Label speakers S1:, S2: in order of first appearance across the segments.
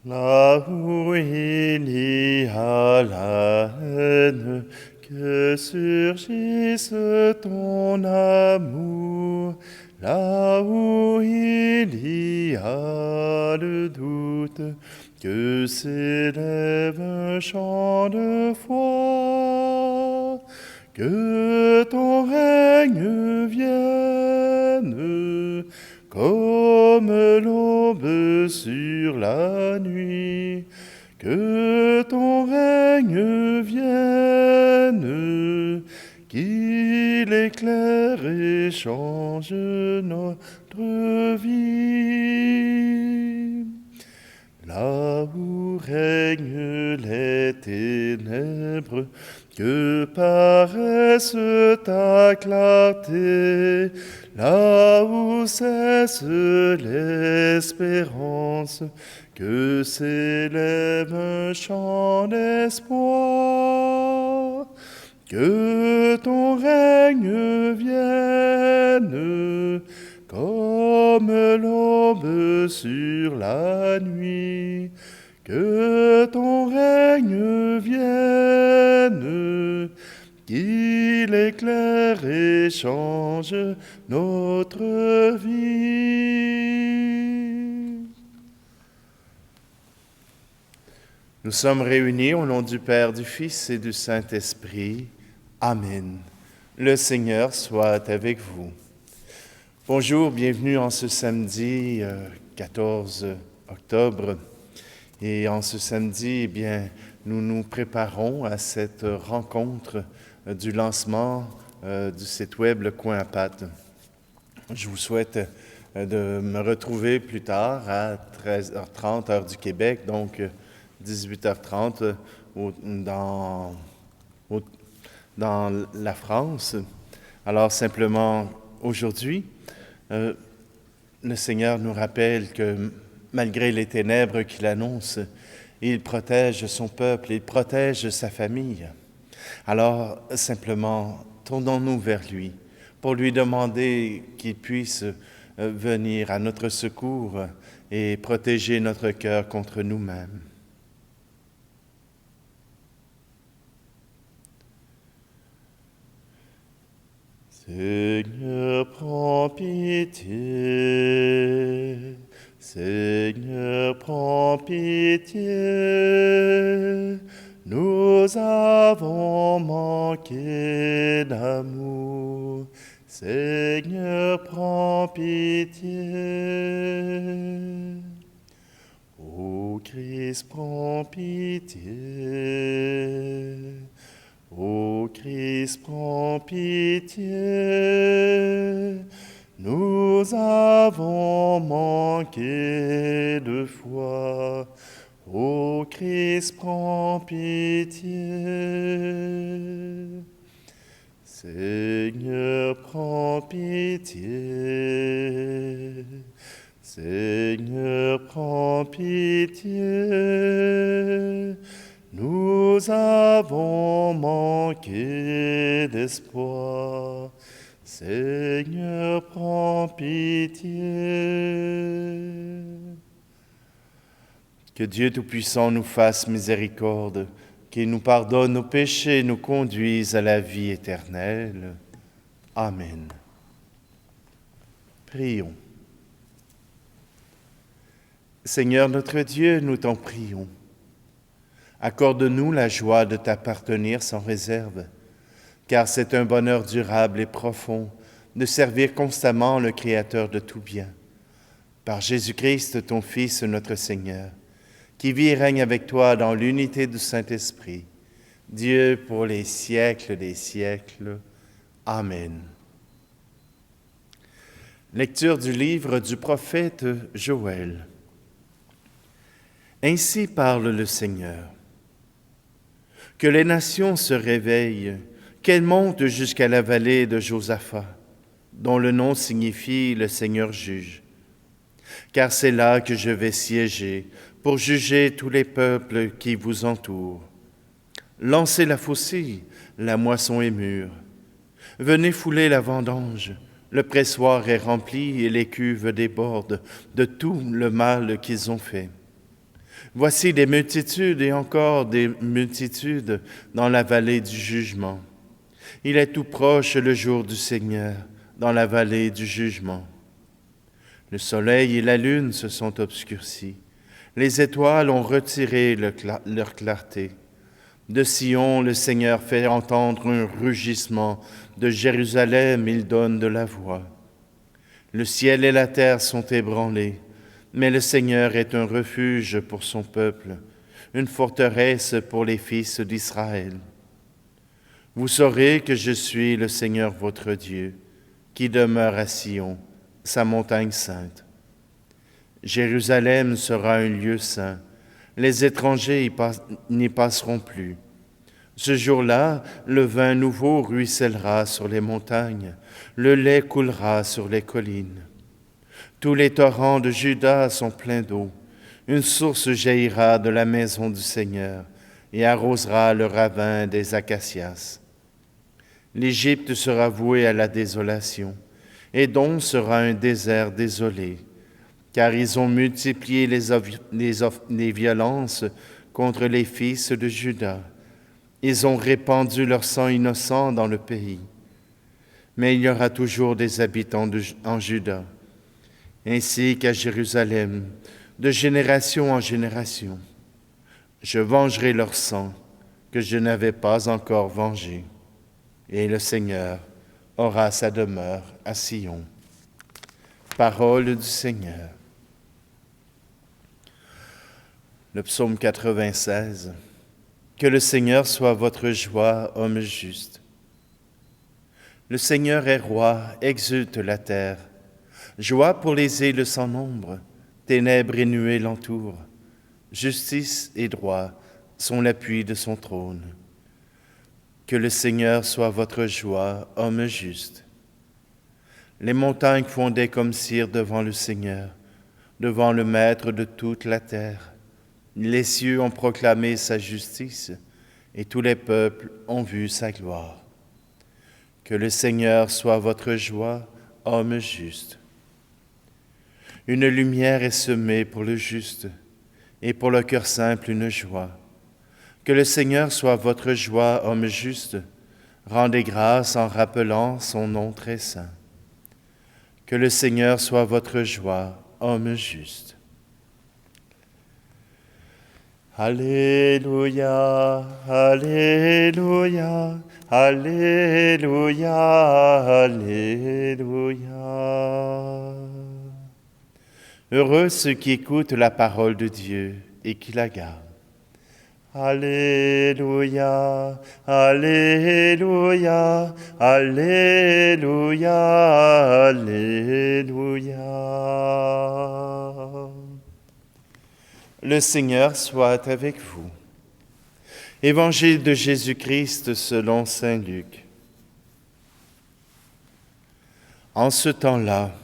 S1: Là où il y a la haine, que surgisse ton amour. Là où il y a le doute, que s'élève un chant de foi. Que ton règne vienne, comme l'aube sur la nuit, que ton règne vienne, qu'il éclaire et change notre vie. Là où règnent les ténèbres, que paraisse ta clarté, là où cesse l'espérance, que s'élève un chant d'espoir. Que ton règne vienne, comme l'aube sur la nuit, que ton règne vienne, qu'il éclaire et change notre vie. Nous sommes réunis au nom du Père, du Fils et du Saint-Esprit. Amen. Le Seigneur soit avec vous. Bonjour, bienvenue en ce samedi 14 octobre. Et en ce samedi, eh bien, nous nous préparons à cette rencontre du lancement du site web Le Coin à Pâtes. Je vous souhaite de me retrouver plus tard à 13h30, heure du Québec, donc 18h30 dans la France. Alors simplement, aujourd'hui, le Seigneur nous rappelle que malgré les ténèbres qu'il annonce, il protège son peuple, il protège sa famille. Alors simplement, tournons-nous vers lui pour lui demander qu'il puisse venir à notre secours et protéger notre cœur contre nous-mêmes. Seigneur, prends pitié. Seigneur, prends pitié. Nous avons manqué d'amour. Seigneur, prends pitié. Ô Christ, prends pitié. Ô Christ, prends pitié, nous avons manqué de foi. Ô Christ, prends pitié. Seigneur, prends pitié. Seigneur, prends pitié. Nous avons manqué d'espoir. Seigneur, prends pitié. Que Dieu Tout-Puissant nous fasse miséricorde, qu'il nous pardonne nos péchés et nous conduise à la vie éternelle. Amen. Prions. Seigneur notre Dieu, nous t'en prions. Accorde-nous la joie de t'appartenir sans réserve, car c'est un bonheur durable et profond de servir constamment le Créateur de tout bien. Par Jésus-Christ, ton Fils, notre Seigneur, qui vit et règne avec toi dans l'unité du Saint-Esprit, Dieu pour les siècles des siècles. Amen. Lecture du livre du prophète Joël. Ainsi parle le Seigneur. Que les nations se réveillent, qu'elles montent jusqu'à la vallée de Josaphat, dont le nom signifie « le Seigneur juge ». Car c'est là que je vais siéger pour juger tous les peuples qui vous entourent. Lancez la faucille, la moisson est mûre. Venez fouler la vendange, le pressoir est rempli et les cuves débordent de tout le mal qu'ils ont fait. Voici des multitudes et encore des multitudes dans la vallée du jugement. Il est tout proche le jour du Seigneur, dans la vallée du jugement. Le soleil et la lune se sont obscurcis. Les étoiles ont retiré leur clarté. De Sion, le Seigneur fait entendre un rugissement. De Jérusalem, il donne de la voix. Le ciel et la terre sont ébranlés, mais le Seigneur est un refuge pour son peuple, une forteresse pour les fils d'Israël. Vous saurez que je suis le Seigneur votre Dieu, qui demeure à Sion, sa montagne sainte. Jérusalem sera un lieu saint. Les étrangers n'y passeront plus. Ce jour-là, le vin nouveau ruissellera sur les montagnes, le lait coulera sur les collines. Tous les torrents de Juda sont pleins d'eau. Une source jaillira de la maison du Seigneur et arrosera le ravin des acacias. L'Égypte sera vouée à la désolation. Édom sera un désert désolé, car ils ont multiplié les violences contre les fils de Juda. Ils ont répandu leur sang innocent dans le pays. Mais il y aura toujours des habitants en Juda, ainsi qu'à Jérusalem, de génération en génération. Je vengerai leur sang que je n'avais pas encore vengé, et le Seigneur aura sa demeure à Sion. Parole du Seigneur. Le psaume 96. Que le Seigneur soit votre joie, homme juste. Le Seigneur est roi, exulte la terre. Joie pour les îles sans nombre, ténèbres et nuées l'entourent. Justice et droit sont l'appui de son trône. Que le Seigneur soit votre joie, homme juste. Les montagnes fondaient comme cire devant le Seigneur, devant le Maître de toute la terre. Les cieux ont proclamé sa justice, et tous les peuples ont vu sa gloire. Que le Seigneur soit votre joie, homme juste. Une lumière est semée pour le juste, et pour le cœur simple une joie. Que le Seigneur soit votre joie, homme juste. Rendez grâce en rappelant son nom très saint. Que le Seigneur soit votre joie, homme juste. Alléluia, Alléluia, Alléluia, Alléluia. Heureux ceux qui écoutent la parole de Dieu et qui la gardent. Alléluia, Alléluia, Alléluia, Alléluia. Le Seigneur soit avec vous. Évangile de Jésus-Christ selon saint Luc. En ce temps-là,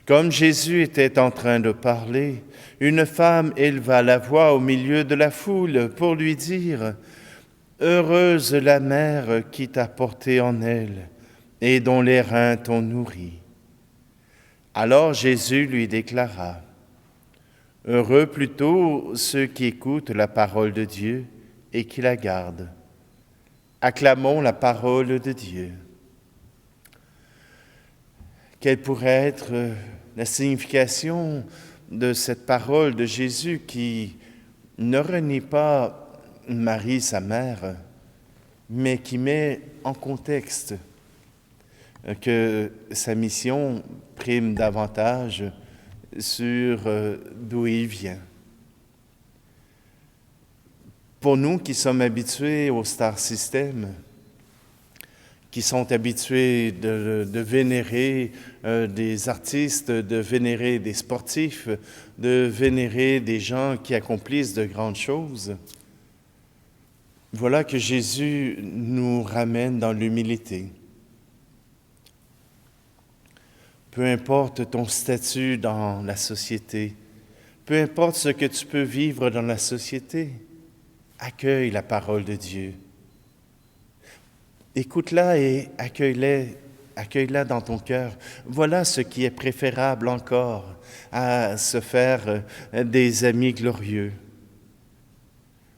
S1: comme Jésus était en train de parler, une femme éleva la voix au milieu de la foule pour lui dire « Heureuse la mère qui t'a porté en elle et dont les reins t'ont nourri. » Alors Jésus lui déclara « Heureux plutôt ceux qui écoutent la parole de Dieu et qui la gardent. » Acclamons la parole de Dieu. Quelle pourrait être la signification de cette parole de Jésus qui ne renie pas Marie, sa mère, mais qui met en contexte que sa mission prime davantage sur d'où il vient. Pour nous qui sommes habitués au star system, qui sont habitués de vénérer des artistes, de vénérer des sportifs, de vénérer des gens qui accomplissent de grandes choses, voilà que Jésus nous ramène dans l'humilité. Peu importe ton statut dans la société, peu importe ce que tu peux vivre dans la société, accueille la parole de Dieu. Écoute-la et accueille-la accueille-la dans ton cœur. Voilà ce qui est préférable encore à se faire des amis glorieux.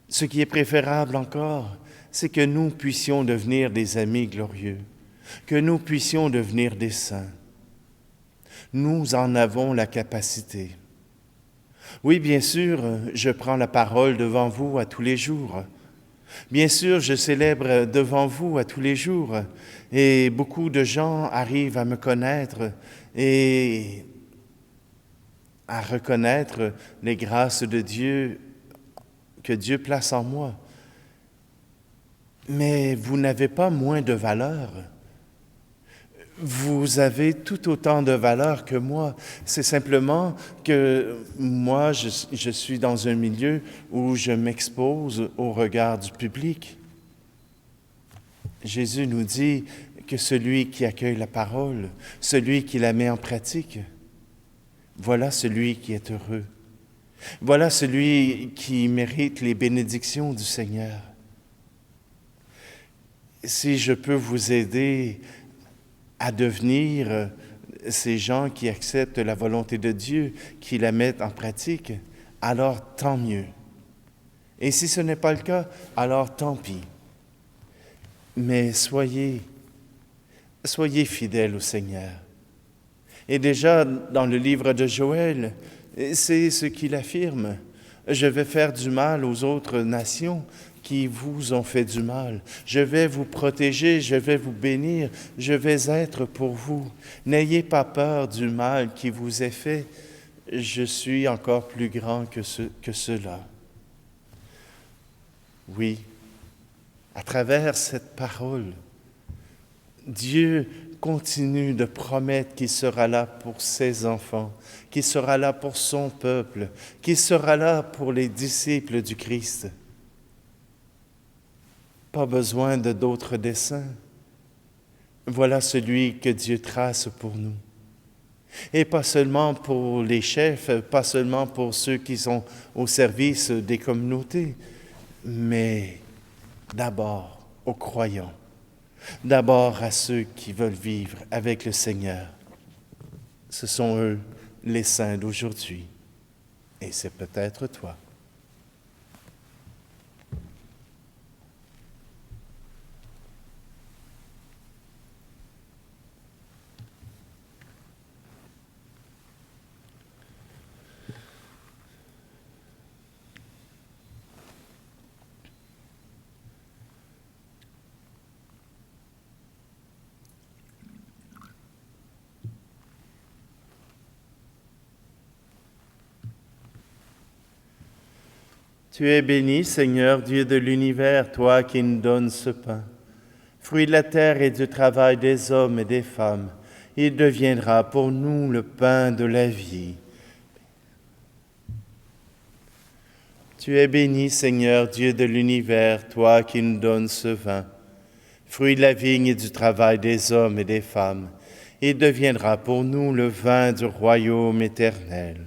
S1: Ce qui est préférable encore, c'est que nous puissions devenir des amis glorieux, que nous puissions devenir des saints. Nous en avons la capacité. Oui, bien sûr, je prends la parole devant vous à tous les jours. Bien sûr, je célèbre devant vous à tous les jours et beaucoup de gens arrivent à me connaître et à reconnaître les grâces de Dieu que Dieu place en moi. Mais vous n'avez pas moins de valeur. Vous avez tout autant de valeur que moi. C'est simplement que moi, je suis dans un milieu où je m'expose au regard du public. Jésus nous dit que celui qui accueille la parole, celui qui la met en pratique, voilà celui qui est heureux. Voilà celui qui mérite les bénédictions du Seigneur. Si je peux vous aider à devenir ces gens qui acceptent la volonté de Dieu, qui la mettent en pratique, alors tant mieux. Et si ce n'est pas le cas, alors tant pis. Mais soyez fidèles au Seigneur. Et déjà, dans le livre de Joël, c'est ce qu'il affirme. Je vais faire du mal aux autres nations qui vous ont fait du mal. Je vais vous protéger, je vais vous bénir, je vais être pour vous. N'ayez pas peur du mal qui vous est fait. Je suis encore plus grand que cela. Oui, à travers cette parole, Dieu continue de promettre qu'il sera là pour ses enfants, qu'il sera là pour son peuple, qu'il sera là pour les disciples du Christ. Pas besoin de d'autres desseins. Voilà celui que Dieu trace pour nous. Et pas seulement pour les chefs, pas seulement pour ceux qui sont au service des communautés, mais d'abord aux croyants, d'abord à ceux qui veulent vivre avec le Seigneur. Ce sont eux, les saints d'aujourd'hui, et c'est peut-être toi. Tu es béni, Seigneur, Dieu de l'univers, toi qui nous donnes ce pain. Fruit de la terre et du travail des hommes et des femmes, il deviendra pour nous le pain de la vie. Tu es béni, Seigneur, Dieu de l'univers, toi qui nous donnes ce vin. Fruit de la vigne et du travail des hommes et des femmes, il deviendra pour nous le vin du royaume éternel.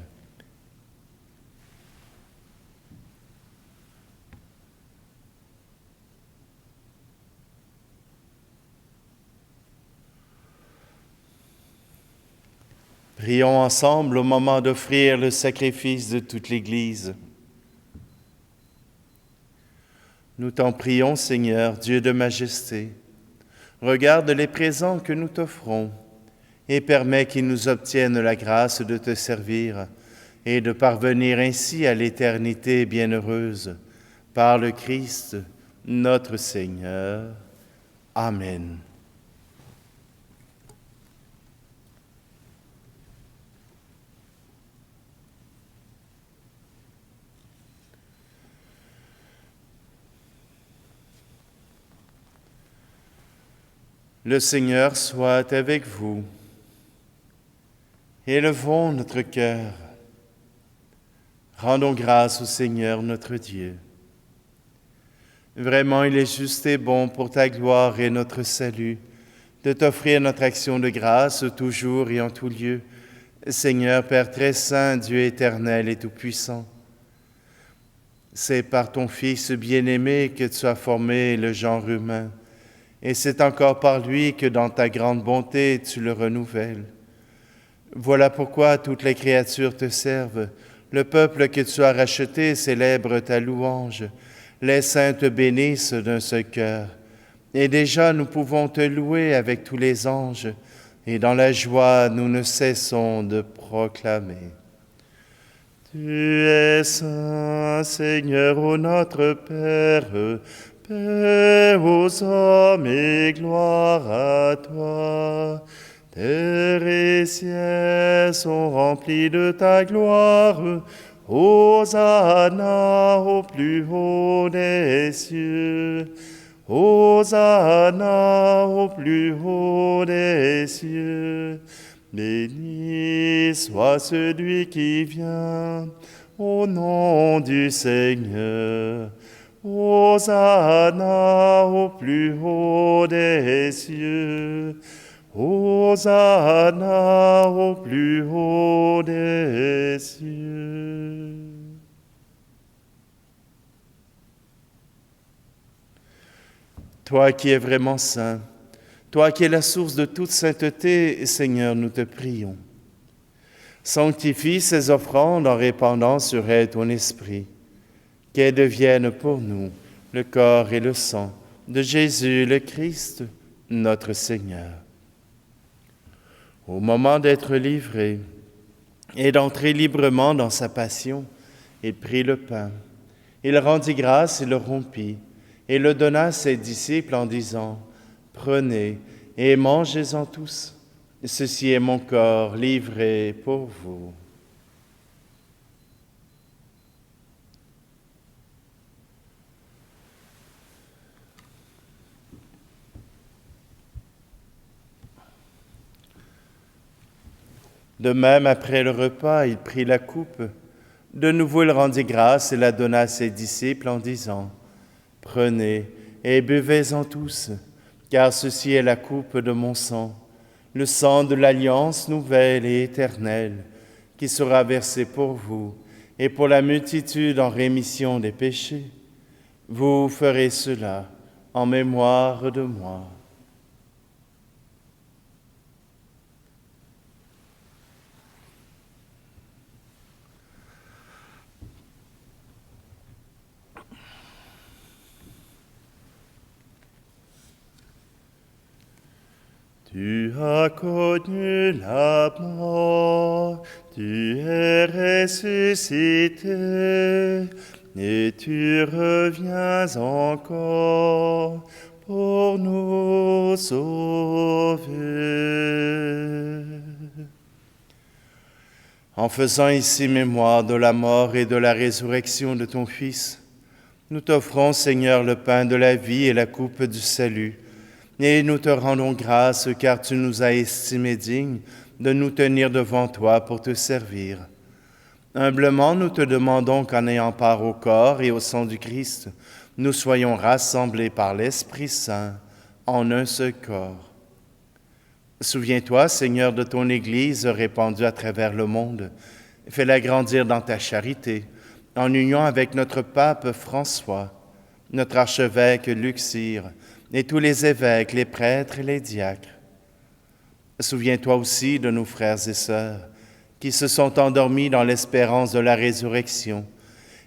S1: Prions ensemble au moment d'offrir le sacrifice de toute l'Église. Nous t'en prions, Seigneur, Dieu de majesté. Regarde les présents que nous t'offrons et permets qu'ils nous obtiennent la grâce de te servir et de parvenir ainsi à l'éternité bienheureuse. Par le Christ, notre Seigneur. Amen. Le Seigneur soit avec vous. Élevons notre cœur. Rendons grâce au Seigneur notre Dieu. Vraiment, il est juste et bon pour ta gloire et notre salut de t'offrir notre action de grâce toujours et en tout lieu. Seigneur, Père très saint, Dieu éternel et tout-puissant, c'est par ton Fils bien-aimé que tu as formé le genre humain et c'est encore par lui que dans ta grande bonté tu le renouvelles. Voilà pourquoi toutes les créatures te servent. Le peuple que tu as racheté célèbre ta louange. Les saints te bénissent d'un seul cœur. Et déjà nous pouvons te louer avec tous les anges, et dans la joie nous ne cessons de proclamer. Tu es saint, Seigneur, ô notre Père, paix aux hommes et gloire à toi. Terre et ciel sont remplis de ta gloire. Hosanna au plus haut des cieux. Hosanna au plus haut des cieux. Béni soit celui qui vient au nom du Seigneur. Hosanna au plus haut des cieux. Hosanna au plus haut des cieux. Toi qui es vraiment saint, toi qui es la source de toute sainteté, Seigneur, nous te prions. Sanctifie ces offrandes en répandant sur elles ton esprit, qu'elles deviennent pour nous le corps et le sang de Jésus le Christ, notre Seigneur. Au moment d'être livré et d'entrer librement dans sa passion, il prit le pain, il rendit grâce et le rompit, et le donna à ses disciples en disant, « Prenez et mangez-en tous, ceci est mon corps livré pour vous. » De même, après le repas, il prit la coupe. De nouveau, il rendit grâce et la donna à ses disciples en disant, « Prenez et buvez-en tous, car ceci est la coupe de mon sang, le sang de l'alliance nouvelle et éternelle, qui sera versé pour vous et pour la multitude en rémission des péchés. Vous ferez cela en mémoire de moi. » Tu as connu la mort, tu es ressuscité, et tu reviens encore pour nous sauver. En faisant ici mémoire de la mort et de la résurrection de ton Fils, nous t'offrons, Seigneur, le pain de la vie et la coupe du salut, et nous te rendons grâce car tu nous as estimés dignes de nous tenir devant toi pour te servir. Humblement, nous te demandons qu'en ayant part au corps et au sang du Christ, nous soyons rassemblés par l'Esprit Saint en un seul corps. Souviens-toi, Seigneur, de ton Église répandue à travers le monde. Fais-la grandir dans ta charité, en union avec notre pape François, notre archevêque Luxire, et tous les évêques, les prêtres et les diacres. Souviens-toi aussi de nos frères et sœurs qui se sont endormis dans l'espérance de la résurrection,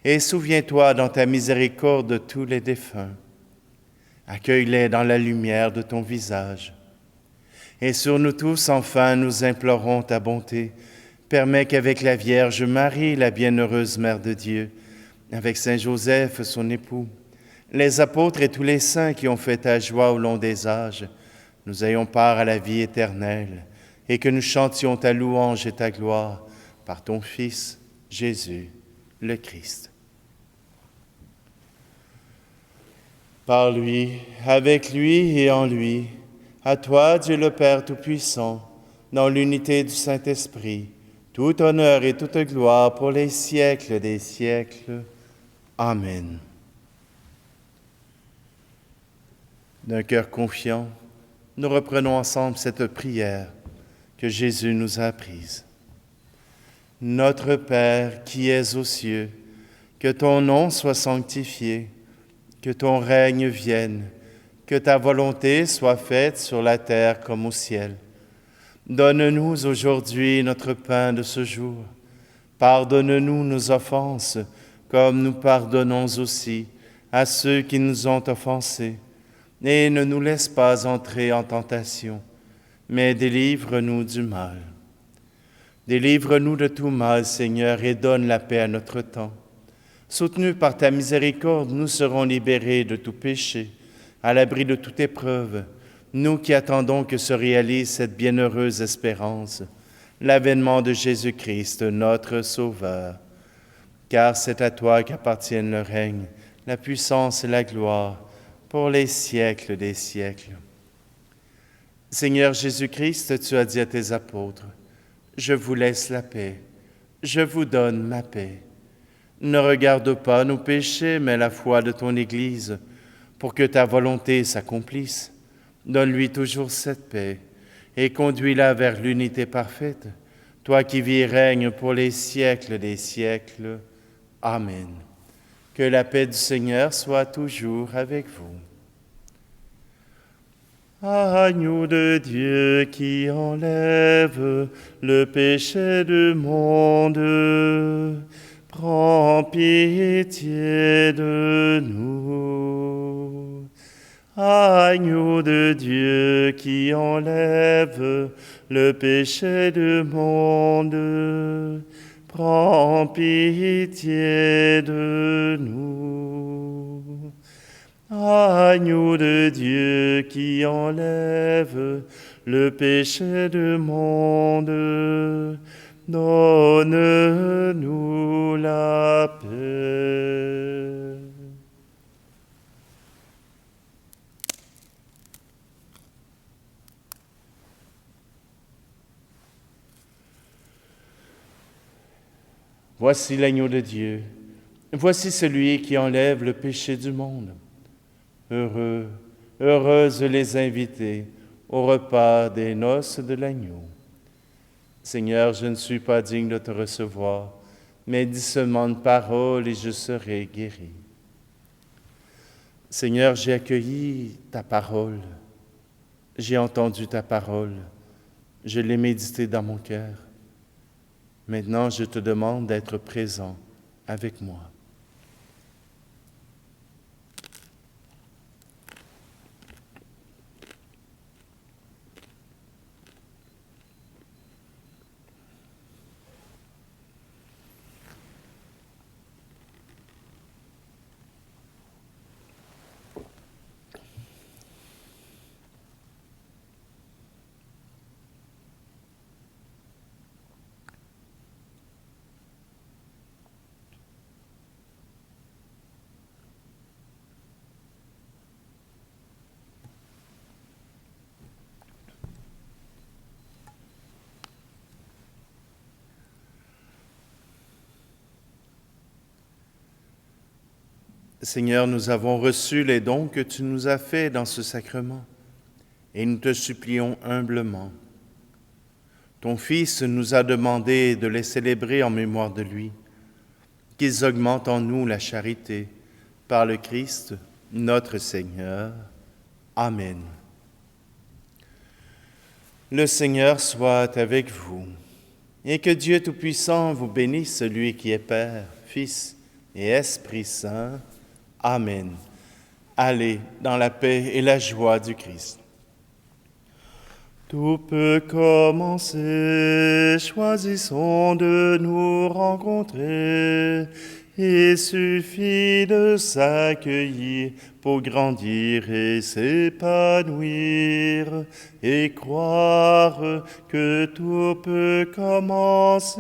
S1: et souviens-toi dans ta miséricorde de tous les défunts. Accueille-les dans la lumière de ton visage. Et sur nous tous, enfin, nous implorons ta bonté. Permets qu'avec la Vierge Marie, la bienheureuse Mère de Dieu, avec Saint Joseph, son époux, les apôtres et tous les saints qui ont fait ta joie au long des âges, nous ayons part à la vie éternelle et que nous chantions ta louange et ta gloire par ton Fils, Jésus, le Christ. Par lui, avec lui et en lui, à toi, Dieu le Père Tout-Puissant, dans l'unité du Saint-Esprit, tout honneur et toute gloire pour les siècles des siècles. Amen. D'un cœur confiant, nous reprenons ensemble cette prière que Jésus nous a apprise. Notre Père qui es aux cieux, que ton nom soit sanctifié, que ton règne vienne, Que ta volonté soit faite sur la terre comme au ciel. Donne-nous aujourd'hui notre pain de ce jour. Pardonne-nous nos offenses, comme nous pardonnons aussi à ceux qui nous ont offensés. Et ne nous laisse pas entrer en tentation, mais délivre-nous du mal. Délivre-nous de tout mal, Seigneur, et donne la paix à notre temps. Soutenus par ta miséricorde, nous serons libérés de tout péché, à l'abri de toute épreuve, nous qui attendons que se réalise cette bienheureuse espérance, l'avènement de Jésus-Christ, notre Sauveur. Car c'est à toi qu'appartiennent le règne, la puissance et la gloire, pour les siècles des siècles. Seigneur Jésus-Christ, tu as dit à tes apôtres, « Je vous laisse la paix, je vous donne ma paix. Ne regarde pas nos péchés, mais la foi de ton Église, pour que ta volonté s'accomplisse. Donne-lui toujours cette paix et conduis-la vers l'unité parfaite, toi qui vis et règnes pour les siècles des siècles. Amen. Que la paix du Seigneur soit toujours avec vous. Agneau de Dieu qui enlève le péché du monde, prends pitié de nous. Agneau de Dieu qui enlève le péché du monde, prends pitié de nous. Agneau de Dieu qui enlève le péché du monde, donne-nous la paix. Voici l'agneau de Dieu, voici celui qui enlève le péché du monde. Heureux, heureuses les invités au repas des noces de l'agneau. Seigneur, je ne suis pas digne de te recevoir, mais dis seulement une parole et je serai guéri. Seigneur, j'ai accueilli ta parole, j'ai entendu ta parole, je l'ai méditée dans mon cœur. Maintenant, je te demande d'être présent avec moi. Seigneur, nous avons reçu les dons que tu nous as faits dans ce sacrement et nous te supplions humblement. Ton Fils nous a demandé de les célébrer en mémoire de lui, qu'ils augmentent en nous la charité par le Christ, notre Seigneur. Amen. Le Seigneur soit avec vous et que Dieu Tout-Puissant vous bénisse, celui qui est Père, Fils et Esprit Saint. Amen. Allez dans la paix et la joie du Christ. Tout peut commencer, choisissons de nous rencontrer. Il suffit de s'accueillir pour grandir et s'épanouir et croire que tout peut commencer.